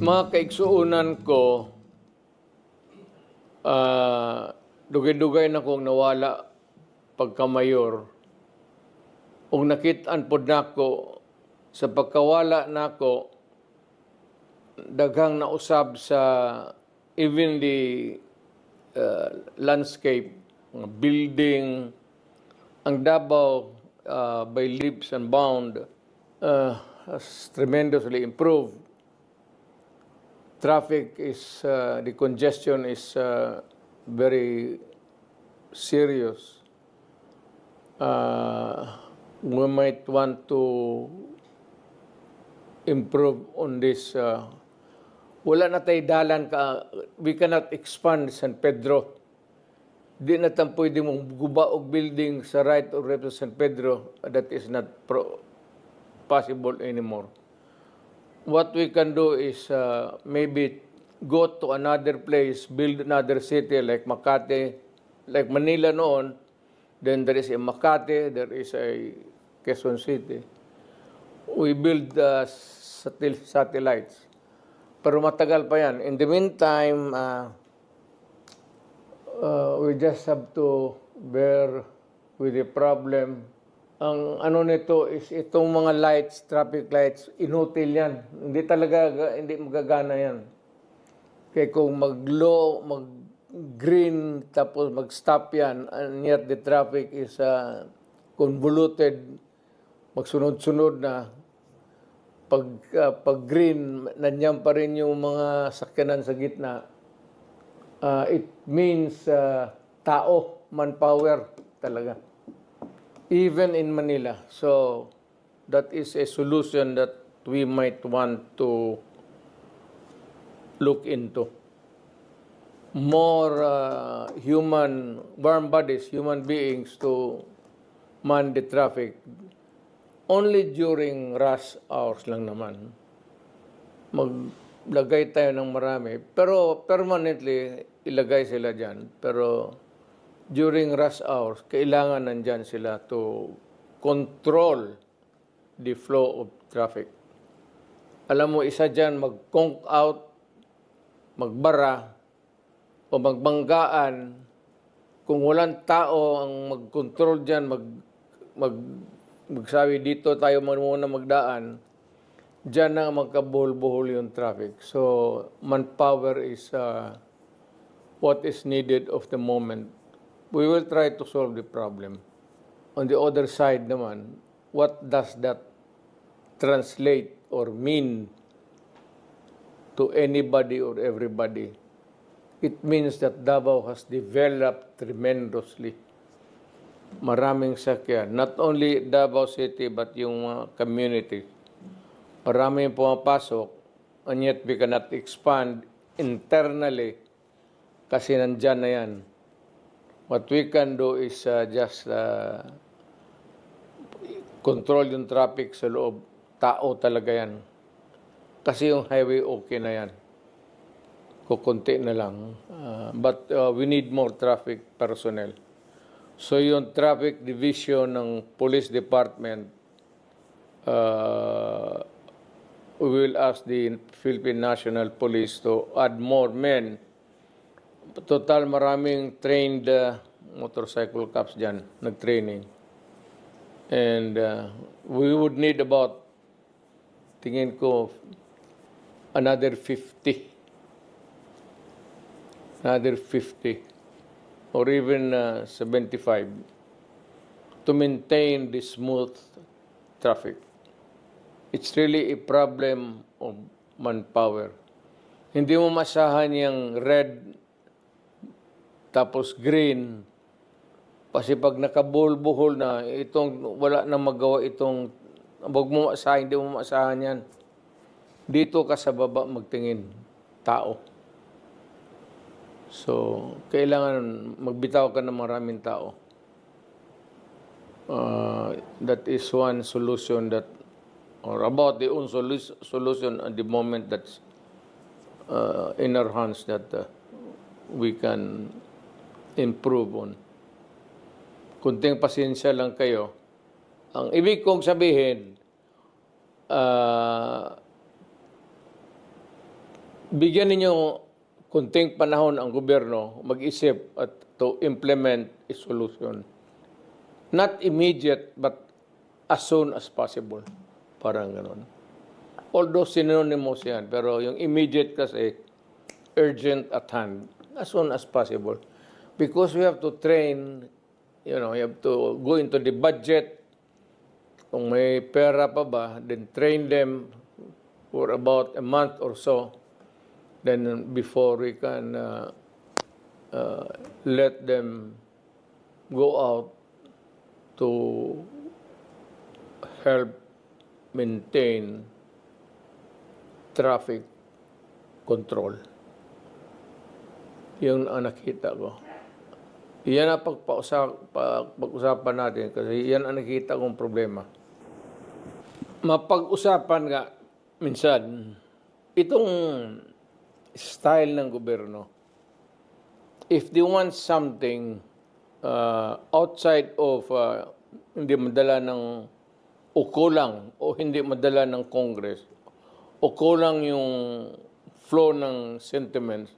Mga kaigsuunan ko, dugay-dugay na kong nawala pagkamayor. Kung nakit-an pod nako sa pagkawala nako, daghang nausab sa even the landscape, mga building, ang Davao by leaps and bounds has tremendously improved. Traffic is, the congestion is very serious. We might want to improve on this. Wala na tayo dalan ka, we cannot expand San Pedro. Di na tayo pwede mong guba og building sa right or left of San Pedro. That is not possible anymore. What we can do is maybe go to another place, build another city like Makati, like Manila noon. Then there is a Makati, there is a Quezon City. We build satellites. Pero matagal pa yan. In the meantime, we just have to bear with the problem. Ang ano nito is itong mga lights, traffic lights, inutil yan. Hindi talaga, hindi magagana yan. Kaya kung mag-green tapos mag-stop yan, and yet the traffic is convoluted, magsunod-sunod na, pag green, nandiyan pa rin yung mga sakyanan sa gitna, it means tao, manpower talaga. Even in Manila. So, that is a solution that we might want to look into. More warm bodies, human beings to man the traffic. Only during rush hours lang naman. Maglagay tayo ng marami. Pero permanently, ilagay sila dyan. Pero during rush hours, kailangan nandyan sila to control the flow of traffic. Alam mo, isa dyan, mag-conk out, magbara, o magbanggaan. Kung walang tao ang mag-control dyan, magsabi dito tayo muna magdaan, dyan na magkabuhol-buhol yung traffic. So, manpower is what is needed of the moment. We will try to solve the problem. On the other side naman, what does that translate or mean to anybody or everybody? It means that Davao has developed tremendously. Maraming sakyan. Not only Davao City, but yung community. Maraming pumapasok, and yet we cannot expand internally kasi nandyan na yan. What we can do is just control yung traffic sa loob. Tao talaga yan. Kasi yung highway okay na yan. Kukunti na lang. But we need more traffic personnel. So yung traffic division ng police department, we will ask the Philippine National Police to add more men. Total maraming trained motorcycle cops dyan, nag-training. And we would need about, tingin ko, another 50. Another 50. Or even 75. To maintain the smooth traffic. It's really a problem of manpower. Hindi mo masahan yung red tapos green, kasi pag nakabuhol-buhol na, itong wala na magawa itong, wag mo maasahan, hindi mo maasahan yan. Dito ka sa baba magtingin, tao. So, kailangan magbitaw ka ng maraming tao. That is one solution that, or about the own solution at the moment that's in our hands that we can improve on. Kunting pasensya lang kayo. Ang ibig kong sabihin, bigyan ninyo kunting panahon ang gobyerno mag-isip at to implement a solution. Not immediate, but as soon as possible. Parang gano'n. Although synonymous yan, pero yung immediate kasi, urgent at hand, as soon as possible. Because we have to train, you have to go into the budget. Kung may pera pa ba, then train them for about a month or so. Then before we can let them go out to help maintain traffic control. Yung ang nakita ko. Yan ang pag-usapan natin kasi yan ang nakita kong problema. Mapag-usapan nga minsan itong style ng gobyerno. If they want something outside of hindi madala ng o kulang o hindi madala ng Congress o kulang yung flow ng sentiments,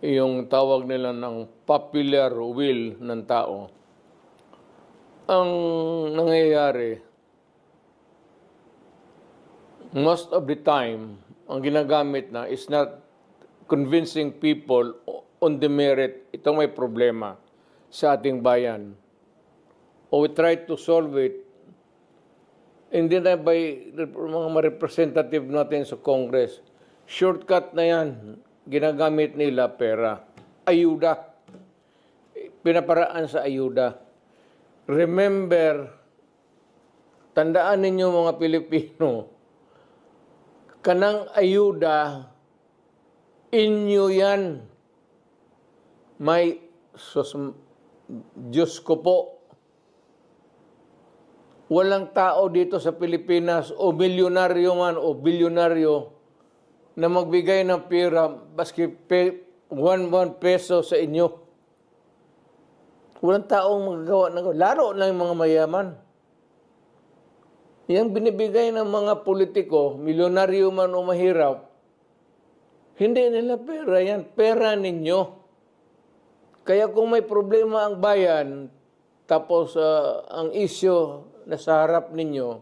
yung tawag nila ng popular will ng tao, ang nangyayari, most of the time, ang ginagamit na is not convincing people on the merit, itong may problema sa ating bayan. O we try to solve it, hindi na by mga representative natin sa Congress. Shortcut na yan, ginagamit nila pera. Ayuda. Pinaparaan sa ayuda. Remember, tandaan ninyo mga Pilipino, kanang ayuda, inyo yan. May, Diyos ko po, walang tao dito sa Pilipinas o milyonaryo man o bilyonaryo na magbigay ng pera baski 1 peso sa inyo. Walang taong magagawa ng laro lang yung mga mayaman. Yang binibigay ng mga politiko, milyonaryo man o mahirap, hindi nila pera yan. Pera ninyo. Kaya kung may problema ang bayan, tapos ang issue na sa harap ninyo,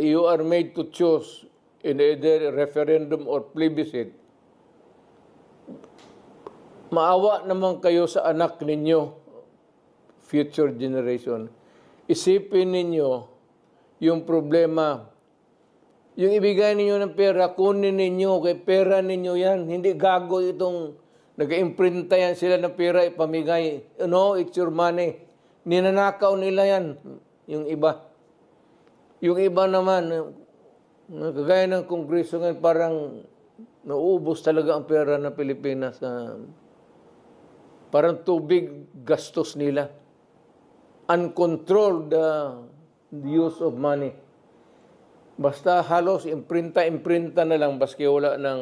you are made to choose in either referendum or plebiscite, maawa naman kayo sa anak ninyo, future generation. Isipin ninyo yung problema. Yung ibigay ninyo ng pera, kunin ninyo, kay pera ninyo yan. Hindi gago itong nag-imprinta yan sila ng pera, ipamigay. No, it's your money. Ninanakaw nila yan, yung iba. Yung iba naman, kagaya ng Kongreso ngayon, parang nauubos talaga ang pera ng Pilipinas. Parang tubig gastos nila. Uncontrolled use of money. Basta halos imprinta na lang, baski wala na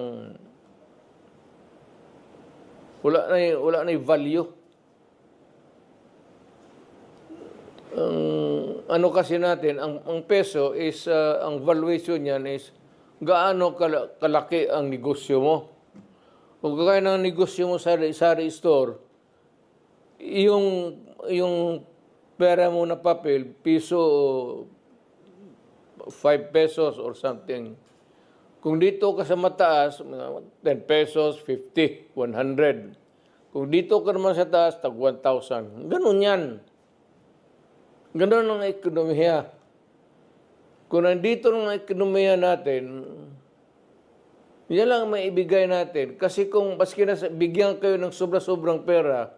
value. Ano kasi natin, ang peso is, ang valuation niyan is, gaano kalaki ang negosyo mo. Kung kagaya ng negosyo mo sa sari store, yung pera mo na papel, piso, 5 pesos or something. Kung dito ka sa mataas, 10 pesos, 50, 100. Kung dito ka naman sa taas, tag 1,000. Ganun yan. Ganun ang ekonomiya. Kung nandito ng ekonomiya natin, yan lang may ibigay natin. Kasi kung baski na bigyan kayo ng sobra-sobrang pera,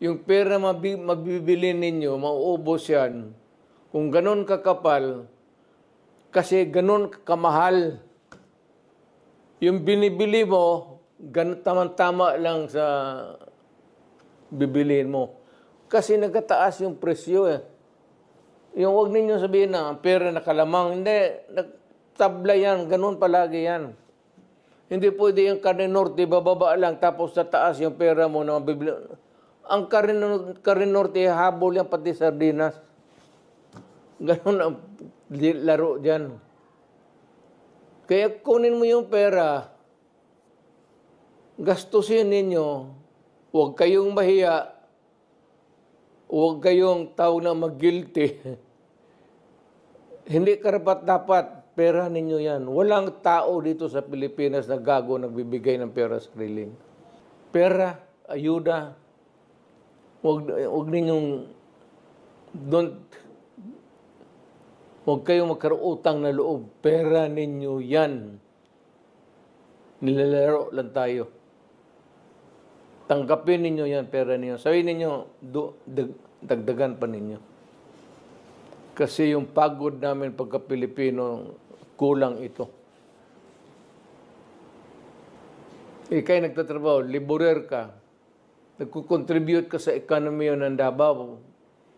yung pera mabibili ninyo, mauubos yan. Kung ganun kakapal, kasi ganun kamahal. Yung binibili mo, tama lang sa bibiliin mo. Kasi nagkataas yung presyo eh. Yung huwag ninyo sabihin na pera nakalamang. Hindi, nagtabla yan. Ganun palagi yan. Hindi pwede yung Carne Norte, bababa lang, tapos tataas yung pera mo na mabibili. Ang Carne Norte, habol yan pati sardinas. Ganun ang laro dyan. Kaya kunin mo yung pera, gastusin ninyo, huwag kayong mahiya, huwag kayong tao na mag-guilty. Hindi karapat-dapat, pera ninyo yan. Walang tao dito sa Pilipinas na gago nagbibigay ng pera sa sarili. Pera, ayuda, huwag ninyong, huwag kayong magkaroon utang na loob. Pera ninyo yan. Nilalaro lang tayo. Tanggapin ninyo yan, pera ninyo. Sabihin ninyo, dagdagan pa ninyo. Kasi yung pagod namin pagka-Pilipino, kulang ito. Ika'y nagtatrabaho, laborer ka, nagkukontribute ka sa economy ng Davao,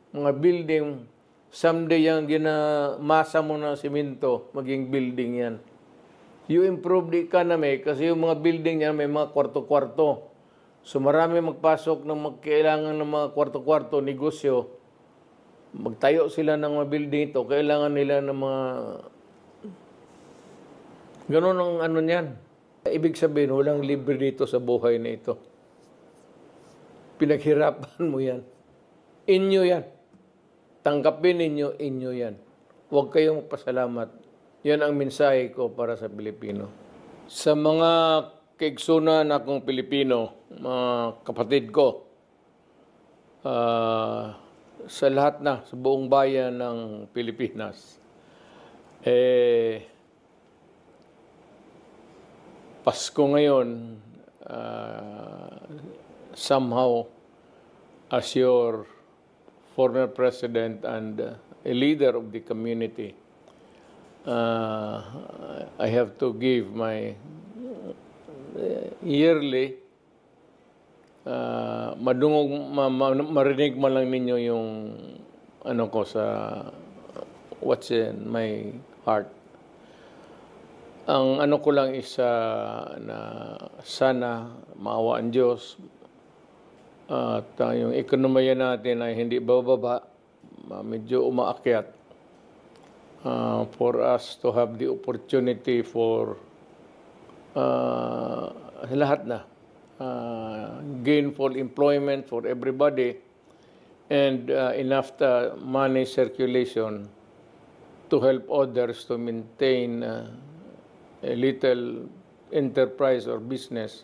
mga building, someday yung ginamasa mo ng simento, maging building yan. You improve the economy kasi yung mga building yan may mga kwarto-kwarto. So marami magpasok ng magkailangan ng mga kwarto-kwarto, negosyo. Magtayo sila ng mga building ito, kailangan nila ng mga... Ganun ang ano niyan. Ibig sabihin, walang libre dito sa buhay na ito. Pinaghirapan mo yan. Inyo yan. Tanggapin ninyo, inyo yan. Huwag kayong magpasalamat. Yan ang mensahe ko para sa Pilipino. Sa mga kaigsunan akong Pilipino, mga kapatid ko, sa lahat na, sa buong bayan ng Pilipinas, Pasko ngayon, somehow, as your former president and a leader of the community, I have to give my yearly marinig man lang ninyo yung ano ko sa what's in my heart. Ang ano ko lang isa na sana maawa ang Diyos at yung ekonomiya natin ay hindi bababa, medyo umaakyat for us to have the opportunity for lahat na gainful employment for everybody and enough money circulation to help others to maintain a little enterprise or business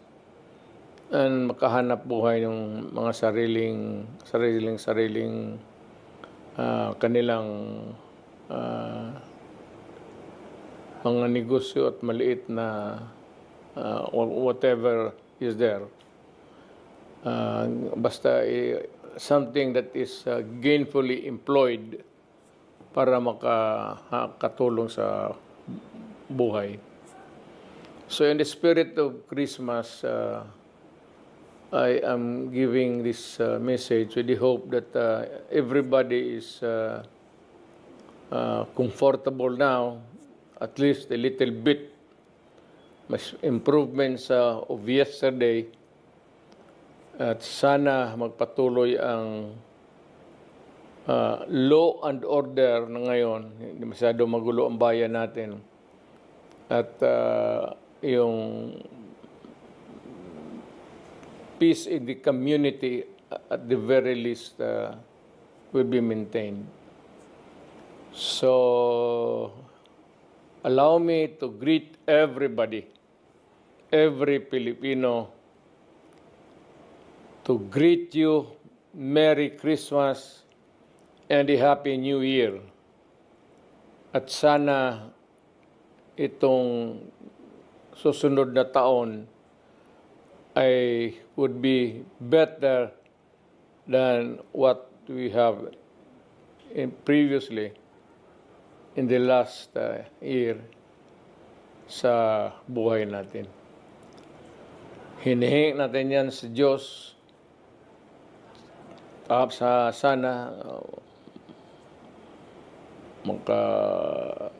and makahanap buhay ng mga sariling kanilang mga negosyo at maliit na whatever is there. Basta something that is gainfully employed para makatulong sa buhay. So in the spirit of Christmas, I am giving this message with the hope that everybody is comfortable now, at least a little bit. Mas improvements of yesterday at sana magpatuloy ang law and order na ngayon. Hindi masyado magulo ang bayan natin. At yung peace in the community at the very least will be maintained. So allow me to greet everybody, every Filipino, to greet you Merry Christmas and a Happy New Year. At sana itong susunod na taon ay would be better than what we have previously in the last year sa buhay natin. Hinihingi natin yan sa Diyos. Sana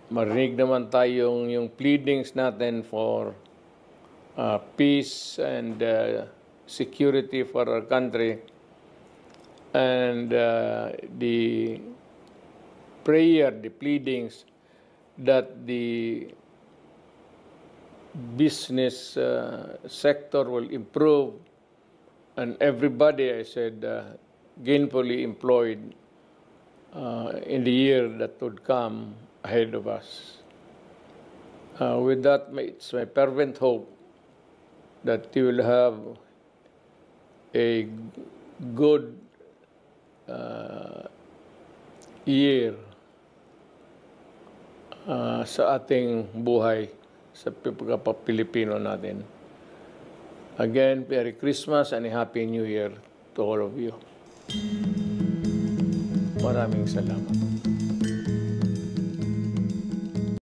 marinig naman tayo yung pleadings natin for peace and security for our country, and the prayer, the pleadings that the business sector will improve, and everybody, I said, gainfully employed in the year that would come ahead of us. With that, it's my fervent hope that you will have a good year sa ating buhay sa pagkapa-Pilipino natin. Again, Merry Christmas and a Happy New Year to all of you. Maraming salamat.